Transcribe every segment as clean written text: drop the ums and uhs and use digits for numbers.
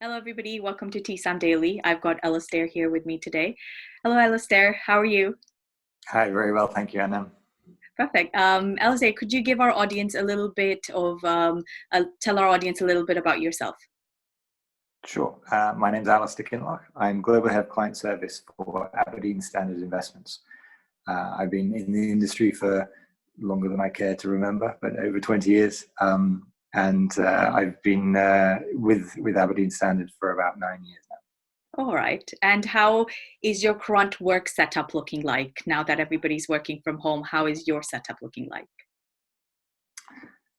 Hello, everybody. Welcome to TSAM Daily. I've got Alasdair here with me today. Hello, Alasdair. How are you? Hi, very well, thank you, Anna. Perfect. Alasdair, could you give our audience a little bit of, tell our audience a little bit about yourself? Sure. My name's Alasdair Kinloch. I'm Global Head of Client Service for Aberdeen Standard Investments. I've been in the industry for longer than I care to remember, but over 20 years. I've been with Aberdeen Standard for about 9 years now. All right. And how is your current work setup looking like now that everybody's working from home? How is your setup looking like?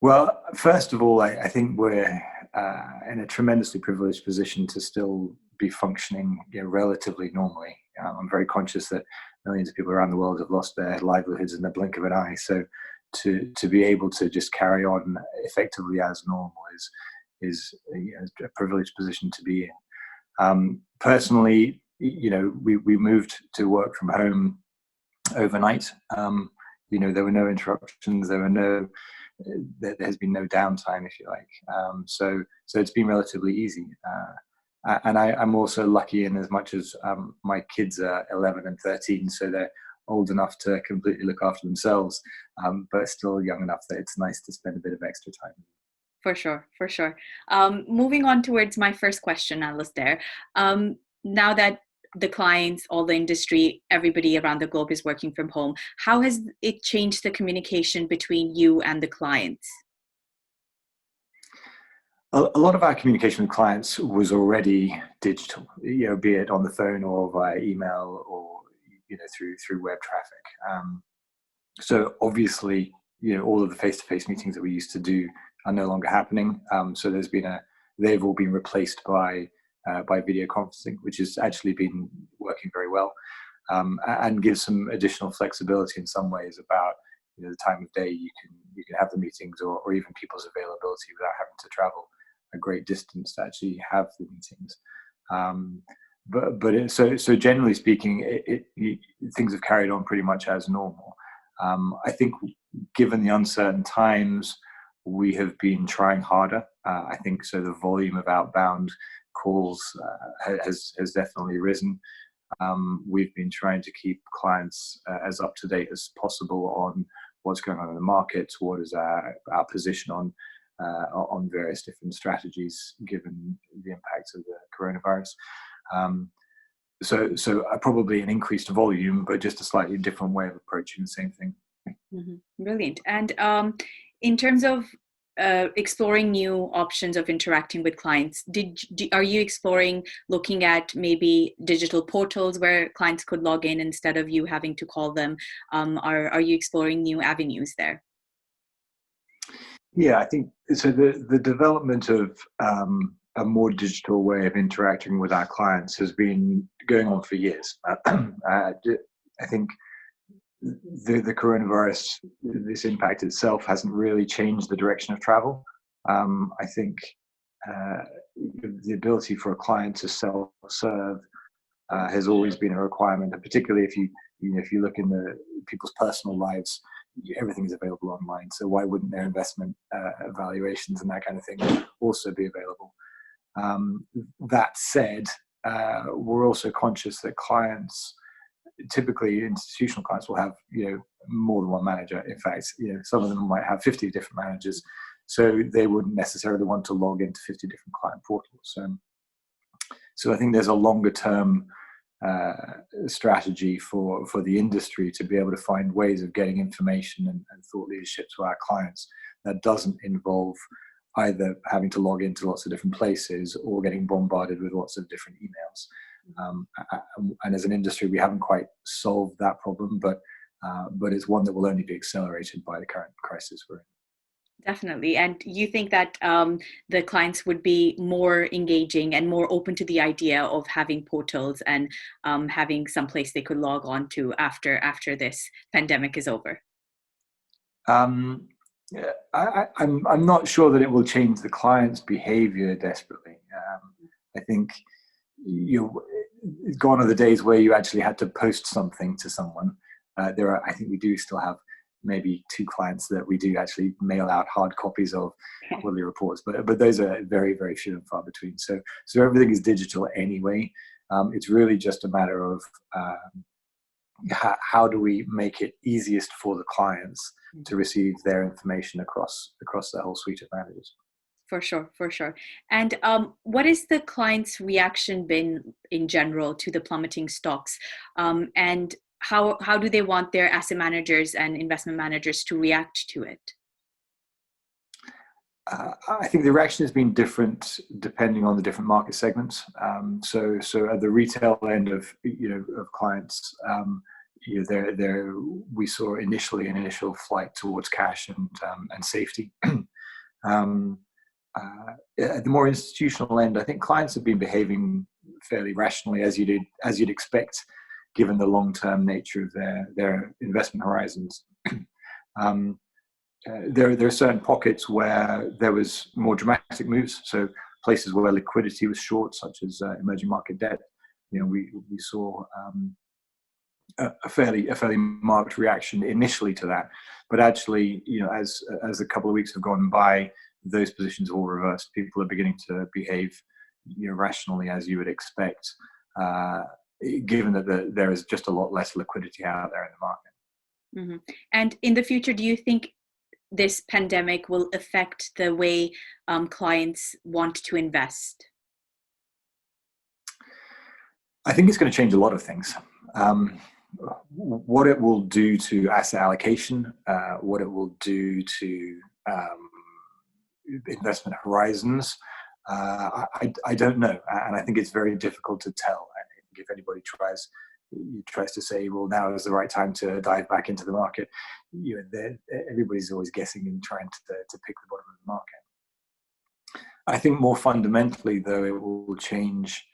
Well, first of all, I think we're in a tremendously privileged position to still be functioning, relatively normally. I'm very conscious that millions of people around the world have lost their livelihoods in the blink of an eye. So to be able to just carry on effectively as normal is a privileged position to be in. Personally, we moved to work from home overnight. There were no interruptions. There has been no downtime, if you like. So it's been relatively easy. And I'm also lucky in as much as my kids are 11 and 13, so they're old enough to completely look after themselves, but still young enough that it's nice to spend a bit of extra time. For sure, for sure. Moving on towards my first question, Alasdair. Now that the clients, all the industry, everybody around the globe is working from home, how has it changed the communication between you and the clients? A lot of our communication with clients was already digital, be it on the phone or via email or through web traffic. So obviously, all of the face-to-face meetings that we used to do are no longer happening. So they've all been replaced by video conferencing, which has actually been working very well, and gives some additional flexibility in some ways about the time of day you can have the meetings, or even people's availability without having to travel a great distance to actually have the meetings. So generally speaking, things have carried on pretty much as normal. I think given the uncertain times, we have been trying harder. I think so. The volume of outbound calls has definitely risen. We've been trying to keep clients as up to date as possible on what's going on in the markets, what is our position on various different strategies given the impact of the coronavirus. So probably an increased volume, but just a slightly different way of approaching the same thing. Mm-hmm. Brilliant. And in terms of exploring new options of interacting with clients, are you exploring looking at maybe digital portals where clients could log in instead of you having to call them? Are you exploring new avenues there? Yeah, I think so. The development of a more digital way of interacting with our clients has been going on for years. I think the coronavirus, this impact itself, hasn't really changed the direction of travel. I think the ability for a client to self-serve has always been a requirement, and particularly if you look in the people's personal lives, everything is available online. So why wouldn't their investment evaluations and that kind of thing also be available? That said, we're also conscious that clients, typically institutional clients, will have more than one manager. In fact, some of them might have 50 different managers, so they wouldn't necessarily want to log into 50 different client portals. So I think there's a longer term strategy for the industry to be able to find ways of getting information and thought leadership to our clients that doesn't involve either having to log into lots of different places or getting bombarded with lots of different emails. And as an industry, we haven't quite solved that problem, but it's one that will only be accelerated by the current crisis we're in. Definitely. And you think that the clients would be more engaging and more open to the idea of having portals and having some place they could log on to after this pandemic is over? I'm not sure that it will change the client's behavior desperately. I think gone are the days where you actually had to post something to someone. I think we do still have maybe 2 clients that we do actually mail out hard copies of quarterly reports, but those are very, very few and far between. So everything is digital anyway. It's really just a matter of how do we make it easiest for the clients to receive their information across the whole suite of managers. For sure. And what is the client's reaction been in general to the plummeting stocks? And how do they want their asset managers and investment managers to react to it? I think the reaction has been different depending on the different market segments. So at the retail end of clients, we saw initially an initial flight towards cash and safety. At the more institutional end, I think clients have been behaving fairly rationally, as you'd expect, given the long-term nature of their investment horizons. There are certain pockets where there was more dramatic moves. So places where liquidity was short, such as emerging market debt. We saw a fairly marked reaction initially to that, but actually, as a couple of weeks have gone by, those positions have all reversed. People are beginning to behave rationally, as you would expect, given that there is just a lot less liquidity out there in the market. Mm-hmm. And in the future, do you think this pandemic will affect the way clients want to invest? I think it's going to change a lot of things. What it will do to asset allocation, what it will do to investment horizons, I don't know, and I think it's very difficult to tell. I think if anybody tries to say, well, now is the right time to dive back into the market, everybody's always guessing and trying to pick the bottom of the market. I think more fundamentally, though, it will change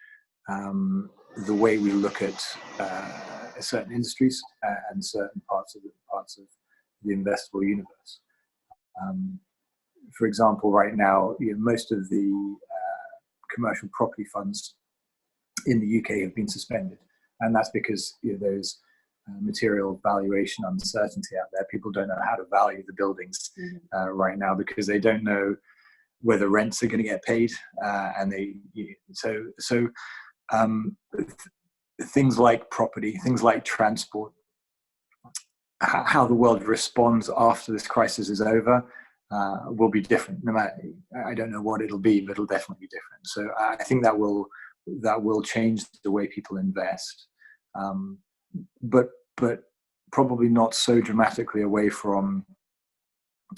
the way we look at certain industries and certain parts of the investable universe. For example, right now, most of the commercial property funds in the UK have been suspended, and that's because there's material valuation uncertainty out there. People don't know how to value the buildings right now because they don't know whether rents are going to get paid, and things like property, things like transport, how the world responds after this crisis is over will be different. No matter, I don't know what it'll be, but it'll definitely be different. So I think that will change the way people invest, but probably not so dramatically away from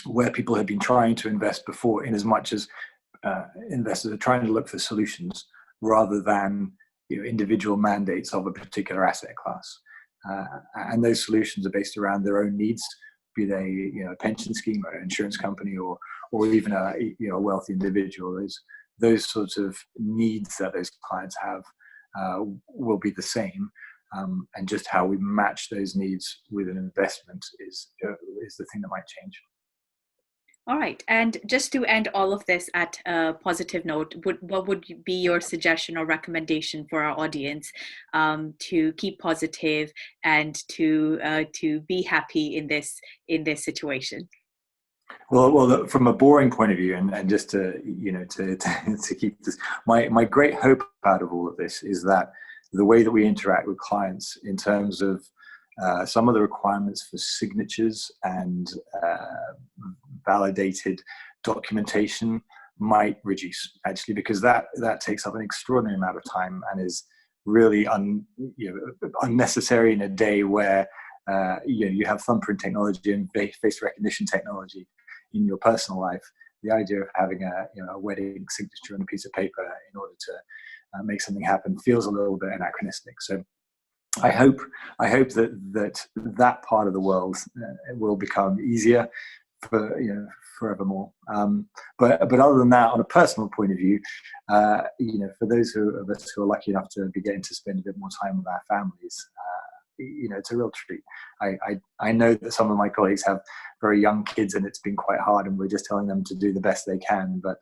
where people had been trying to invest before, in as much as investors are trying to look for solutions rather than individual mandates of a particular asset class, and those solutions are based around their own needs, be they a pension scheme or an insurance company or even a wealthy individual. Those sorts of needs that those clients have will be the same, and just how we match those needs with an investment is the thing that might change. All right. And just to end all of this at a positive note, what would be your suggestion or recommendation for our audience to keep positive and to be happy in this situation? Well, from a boring point of view, and just to keep this, my great hope out of all of this is that the way that we interact with clients in terms of some of the requirements for signatures and validated documentation might reduce, actually, because that takes up an extraordinary amount of time and is really unnecessary in a day where you have thumbprint technology and face recognition technology in your personal life. The idea of having a wedding signature on a piece of paper in order to make something happen feels a little bit anachronistic. So I hope that part of the world will become easier for forevermore. But other than that, on a personal point of view, for those of us who are lucky enough to be getting to spend a bit more time with our families, it's a real treat. I know that some of my colleagues have very young kids, and it's been quite hard, and we're just telling them to do the best they can. But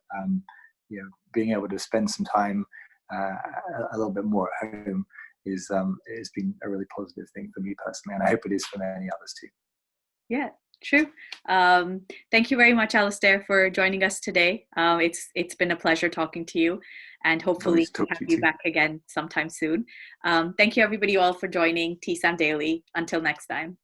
being able to spend some time a little bit more at home has been a really positive thing for me personally, and I hope it is for many others too. Yeah, True. Thank you very much, Alasdair, for joining us today. It's been a pleasure talking to you, and Lovely hopefully to talk have to you you too. back again sometime soon. Thank you, everybody, all for joining TSAM Daily. Until next time.